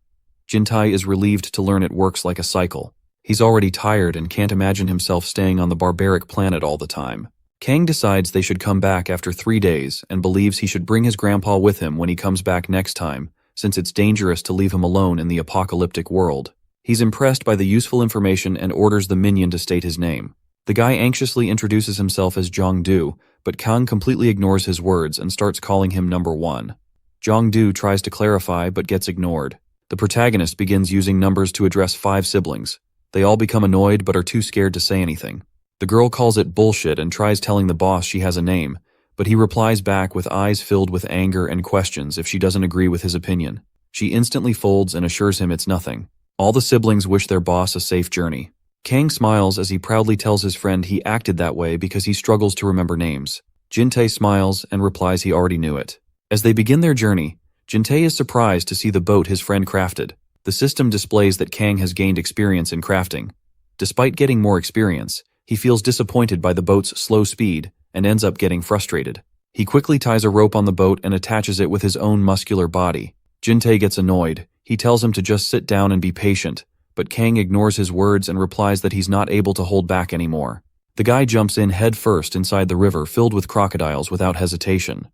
Jintae is relieved to learn it works like a cycle. He's already tired and can't imagine himself staying on the barbaric planet all the time. Kang decides they should come back after 3 days and believes he should bring his grandpa with him when he comes back next time, since it's dangerous to leave him alone in the apocalyptic world. He's impressed by the useful information and orders the minion to state his name. The guy anxiously introduces himself as Jong-do, but Kang completely ignores his words and starts calling him number 1. Jong-do tries to clarify but gets ignored. The protagonist begins using numbers to address 5 siblings. They all become annoyed but are too scared to say anything. The girl calls it bullshit and tries telling the boss she has a name, but he replies back with eyes filled with anger and questions if she doesn't agree with his opinion. She instantly folds and assures him it's nothing. All the siblings wish their boss a safe journey. Kang smiles as he proudly tells his friend he acted that way because he struggles to remember names. Jintae smiles and replies he already knew it. As they begin their journey, Jintae is surprised to see the boat his friend crafted. The system displays that Kang has gained experience in crafting. Despite getting more experience, he feels disappointed by the boat's slow speed and ends up getting frustrated. He quickly ties a rope on the boat and attaches it with his own muscular body. Jintae gets annoyed. He tells him to just sit down and be patient, but Kang ignores his words and replies that he's not able to hold back anymore. The guy jumps in head first inside the river filled with crocodiles without hesitation.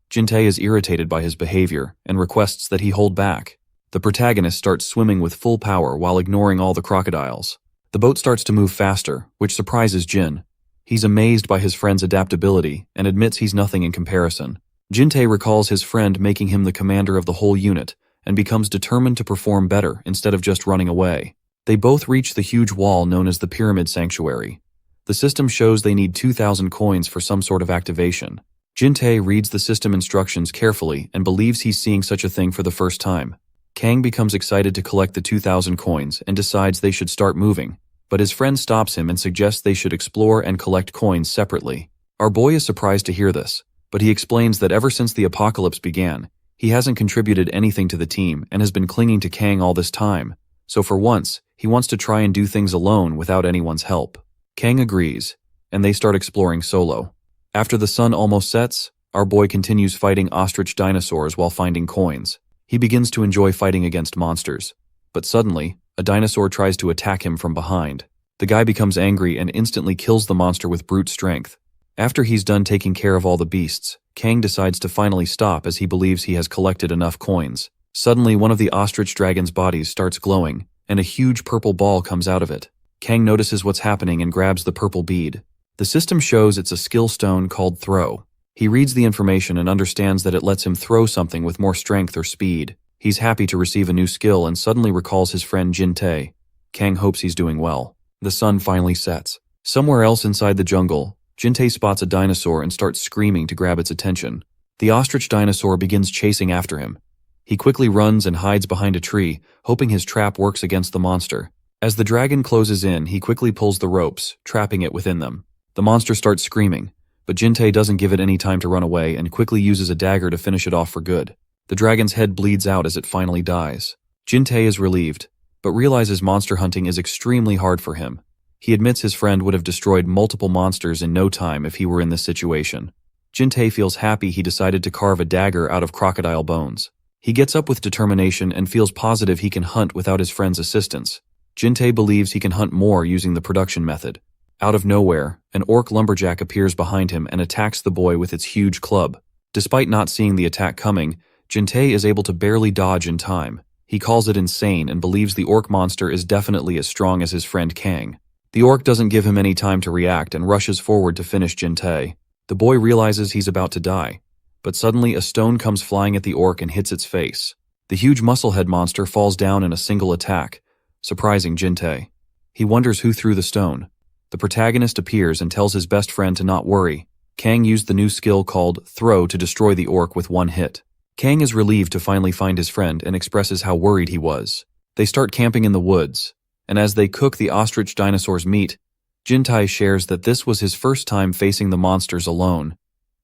Jintae is irritated by his behavior and requests that he hold back. The protagonist starts swimming with full power while ignoring all the crocodiles. The boat starts to move faster, which surprises Jin. He's amazed by his friend's adaptability and admits he's nothing in comparison. Jintae recalls his friend making him the commander of the whole unit and becomes determined to perform better instead of just running away. They both reach the huge wall known as the Pyramid Sanctuary. The system shows they need 2,000 coins for some sort of activation. Jintae reads the system instructions carefully and believes he's seeing such a thing for the first time. Kang becomes excited to collect the 2,000 coins and decides they should start moving, but his friend stops him and suggests they should explore and collect coins separately. Our boy is surprised to hear this, but he explains that ever since the apocalypse began, he hasn't contributed anything to the team and has been clinging to Kang all this time, so for once, he wants to try and do things alone without anyone's help. Kang agrees, and they start exploring solo. After the sun almost sets, our boy continues fighting ostrich dinosaurs while finding coins. He begins to enjoy fighting against monsters, but suddenly, a dinosaur tries to attack him from behind. The guy becomes angry and instantly kills the monster with brute strength. After he's done taking care of all the beasts, Kang decides to finally stop as he believes he has collected enough coins. Suddenly, one of the ostrich dragon's bodies starts glowing, and a huge purple ball comes out of it. Kang notices what's happening and grabs the purple bead. The system shows it's a skill stone called Throw. He reads the information and understands that it lets him throw something with more strength or speed. He's happy to receive a new skill and suddenly recalls his friend Jintae. Kang hopes he's doing well. The sun finally sets. Somewhere else inside the jungle, Jintae spots a dinosaur and starts screaming to grab its attention. The ostrich dinosaur begins chasing after him. He quickly runs and hides behind a tree, hoping his trap works against the monster. As the dragon closes in, he quickly pulls the ropes, trapping it within them. The monster starts screaming, but Jintae doesn't give it any time to run away and quickly uses a dagger to finish it off for good. The dragon's head bleeds out as it finally dies. Jintae is relieved, but realizes monster hunting is extremely hard for him. He admits his friend would have destroyed multiple monsters in no time if he were in this situation. Jintae feels happy he decided to carve a dagger out of crocodile bones. He gets up with determination and feels positive he can hunt without his friend's assistance. Jintae believes he can hunt more using the production method. Out of nowhere, an orc lumberjack appears behind him and attacks the boy with its huge club. Despite not seeing the attack coming, Jin-tae is able to barely dodge in time. He calls it insane and believes the orc monster is definitely as strong as his friend Kang. The orc doesn't give him any time to react and rushes forward to finish Jin-tae. The boy realizes he's about to die, but suddenly a stone comes flying at the orc and hits its face. The huge musclehead monster falls down in a single attack, surprising Jin-tae. He wonders who threw the stone. The protagonist appears and tells his best friend to not worry. Kang used the new skill called Throw to destroy the orc with one hit. Kang is relieved to finally find his friend and expresses how worried he was. They start camping in the woods, and as they cook the ostrich dinosaur's meat, Jin-tae shares that this was his first time facing the monsters alone,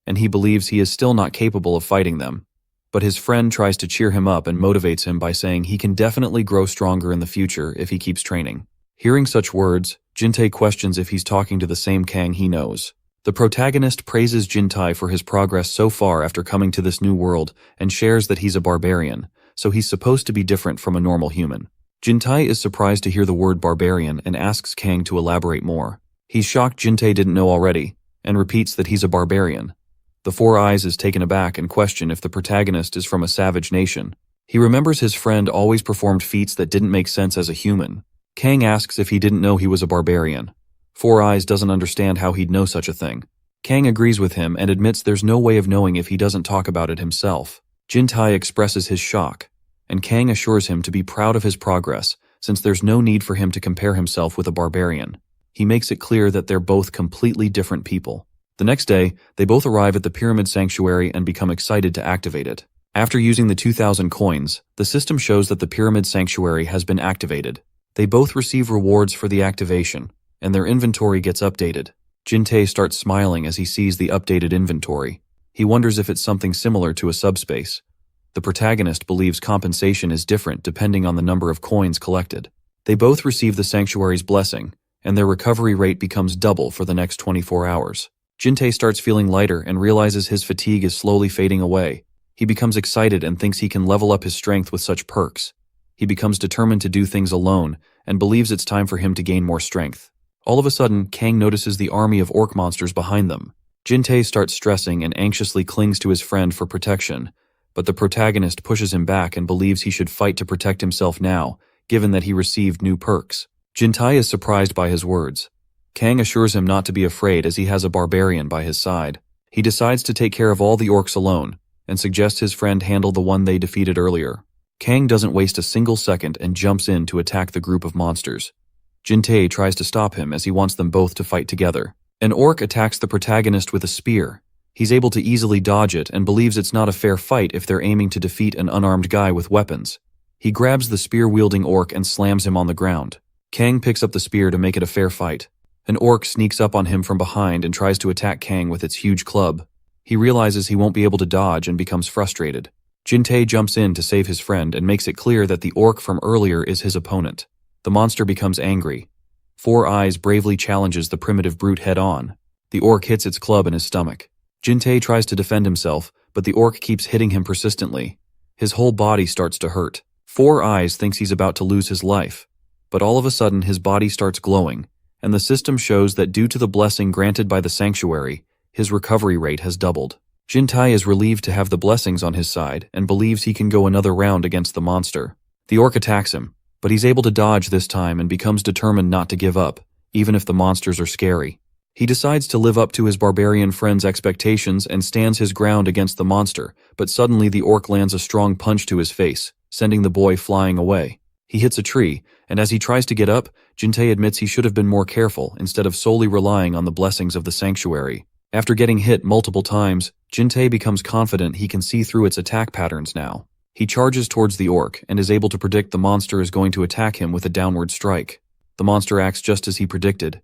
and he believes he is still not capable of fighting them. But his friend tries to cheer him up and motivates him by saying he can definitely grow stronger in the future if he keeps training. Hearing such words, Jin-tae questions if he's talking to the same Kang he knows. The protagonist praises Jin-tae for his progress so far after coming to this new world and shares that he's a barbarian, so he's supposed to be different from a normal human. Jin-tae is surprised to hear the word barbarian and asks Kang to elaborate more. He's shocked Jin-tae didn't know already, and repeats that he's a barbarian. The Four Eyes is taken aback and question if the protagonist is from a savage nation. He remembers his friend always performed feats that didn't make sense as a human. Kang asks if he didn't know he was a barbarian. Four Eyes doesn't understand how he'd know such a thing. Kang agrees with him and admits there's no way of knowing if he doesn't talk about it himself. Jin-tae expresses his shock, and Kang assures him to be proud of his progress since there's no need for him to compare himself with a barbarian. He makes it clear that they're both completely different people. The next day, they both arrive at the Pyramid Sanctuary and become excited to activate it. After using the 2,000 coins, the system shows that the Pyramid Sanctuary has been activated. They both receive rewards for the activation, and their inventory gets updated. Jin-tae starts smiling as he sees the updated inventory. He wonders if it's something similar to a subspace. The protagonist believes compensation is different depending on the number of coins collected. They both receive the sanctuary's blessing, and their recovery rate becomes double for the next 24 hours. Jin-tae starts feeling lighter and realizes his fatigue is slowly fading away. He becomes excited and thinks he can level up his strength with such perks. He becomes determined to do things alone and believes it's time for him to gain more strength. All of a sudden, Kang notices the army of orc monsters behind them. Jin-tae starts stressing and anxiously clings to his friend for protection, but the protagonist pushes him back and believes he should fight to protect himself now, given that he received new perks. Jin-tae is surprised by his words. Kang assures him not to be afraid as he has a barbarian by his side. He decides to take care of all the orcs alone, and suggests his friend handle the one they defeated earlier. Kang doesn't waste a single second and jumps in to attack the group of monsters. Jin-tae tries to stop him as he wants them both to fight together. An orc attacks the protagonist with a spear. He's able to easily dodge it and believes it's not a fair fight if they're aiming to defeat an unarmed guy with weapons. He grabs the spear-wielding orc and slams him on the ground. Kang picks up the spear to make it a fair fight. An orc sneaks up on him from behind and tries to attack Kang with its huge club. He realizes he won't be able to dodge and becomes frustrated. Jin-tae jumps in to save his friend and makes it clear that the orc from earlier is his opponent. The monster becomes angry. Four Eyes bravely challenges the primitive brute head-on. The orc hits its club in his stomach. Jin-tae tries to defend himself, but the orc keeps hitting him persistently. His whole body starts to hurt. Four Eyes thinks he's about to lose his life, but all of a sudden his body starts glowing, and the system shows that due to the blessing granted by the sanctuary, his recovery rate has doubled. Jin-tae is relieved to have the blessings on his side and believes he can go another round against the monster. The orc attacks him, but he's able to dodge this time and becomes determined not to give up, even if the monsters are scary. He decides to live up to his barbarian friend's expectations and stands his ground against the monster, but suddenly the orc lands a strong punch to his face, sending the boy flying away. He hits a tree, and as he tries to get up, Jin-tae admits he should have been more careful instead of solely relying on the blessings of the sanctuary. After getting hit multiple times, Jin-tae becomes confident he can see through its attack patterns now. He charges towards the orc and is able to predict the monster is going to attack him with a downward strike. The monster acts just as he predicted.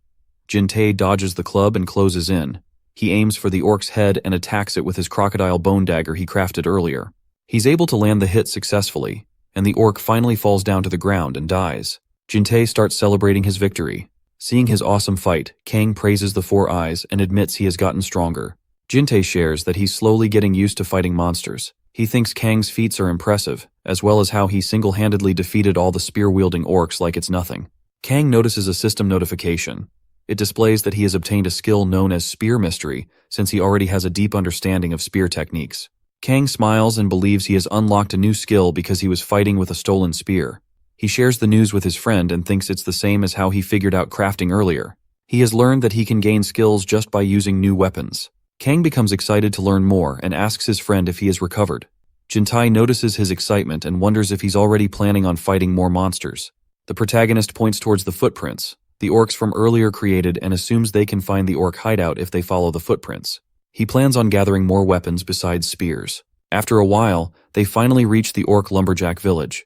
Jin-tae dodges the club and closes in. He aims for the orc's head and attacks it with his crocodile bone dagger he crafted earlier. He's able to land the hit successfully, and the orc finally falls down to the ground and dies. Jin-tae starts celebrating his victory. Seeing his awesome fight, Kang praises the Four Eyes and admits he has gotten stronger. Jin-tae shares that he's slowly getting used to fighting monsters. He thinks Kang's feats are impressive, as well as how he single-handedly defeated all the spear-wielding orcs like it's nothing. Kang notices a system notification. It displays that he has obtained a skill known as Spear Mystery, since he already has a deep understanding of spear techniques. Kang smiles and believes he has unlocked a new skill because he was fighting with a stolen spear. He shares the news with his friend and thinks it's the same as how he figured out crafting earlier. He has learned that he can gain skills just by using new weapons. Kang becomes excited to learn more and asks his friend if he has recovered. Jintai notices his excitement and wonders if he's already planning on fighting more monsters. The protagonist points towards the footprints the orcs from earlier created and assumes they can find the orc hideout if they follow the footprints. He plans on gathering more weapons besides spears. After a while, they finally reach the orc lumberjack village.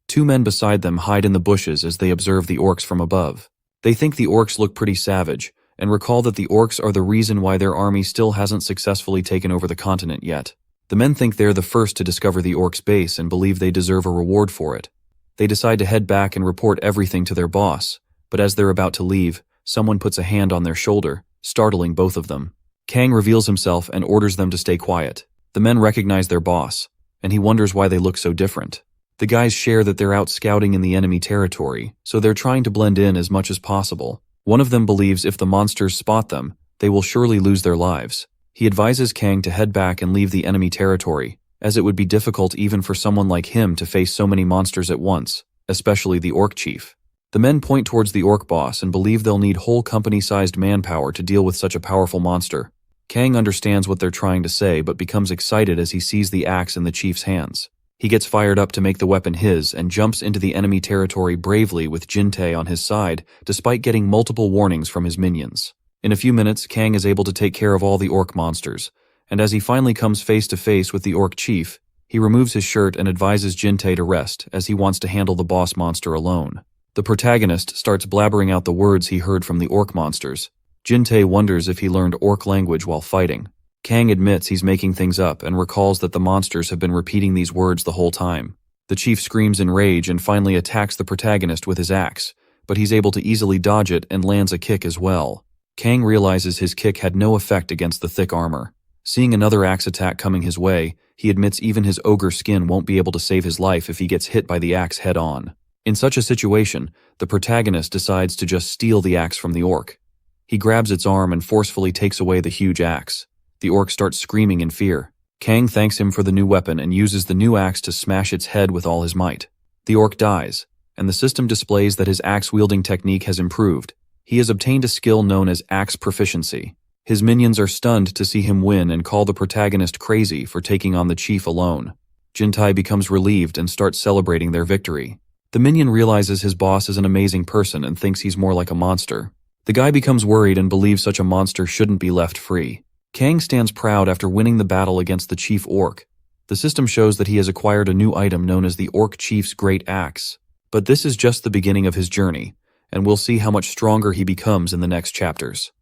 Two men beside them hide in the bushes as they observe the orcs from above. They think the orcs look pretty savage, and recall that the orcs are the reason why their army still hasn't successfully taken over the continent yet. The men think they're the first to discover the orcs' base and believe they deserve a reward for it. They decide to head back and report everything to their boss, but as they're about to leave, someone puts a hand on their shoulder, startling both of them. Kang reveals himself and orders them to stay quiet. The men recognize their boss, and he wonders why they look so different. The guys share that they're out scouting in the enemy territory, so they're trying to blend in as much as possible. One of them believes if the monsters spot them, they will surely lose their lives. He advises Kang to head back and leave the enemy territory, as it would be difficult even for someone like him to face so many monsters at once, especially the orc chief. The men point towards the orc boss and believe they'll need whole company-sized manpower to deal with such a powerful monster. Kang understands what they're trying to say but becomes excited as he sees the axe in the chief's hands. He gets fired up to make the weapon his and jumps into the enemy territory bravely with Jintae on his side, despite getting multiple warnings from his minions. In a few minutes, Kang is able to take care of all the orc monsters, and as he finally comes face to face with the orc chief, he removes his shirt and advises Jintae to rest as he wants to handle the boss monster alone. The protagonist starts blabbering out the words he heard from the orc monsters. Jintae wonders if he learned orc language while fighting. Kang admits he's making things up and recalls that the monsters have been repeating these words the whole time. The chief screams in rage and finally attacks the protagonist with his axe, but he's able to easily dodge it and lands a kick as well. Kang realizes his kick had no effect against the thick armor. Seeing another axe attack coming his way, he admits even his ogre skin won't be able to save his life if he gets hit by the axe head-on. In such a situation, the protagonist decides to just steal the axe from the orc. He grabs its arm and forcefully takes away the huge axe. The orc starts screaming in fear. Kang thanks him for the new weapon and uses the new axe to smash its head with all his might. The orc dies, and the system displays that his axe-wielding technique has improved. He has obtained a skill known as axe proficiency. His minions are stunned to see him win and call the protagonist crazy for taking on the chief alone. Jintai becomes relieved and starts celebrating their victory. The minion realizes his boss is an amazing person and thinks he's more like a monster. The guy becomes worried and believes such a monster shouldn't be left free. Kang stands proud after winning the battle against the chief orc. The system shows that he has acquired a new item known as the Orc Chief's Great Axe. But this is just the beginning of his journey, and we'll see how much stronger he becomes in the next chapters.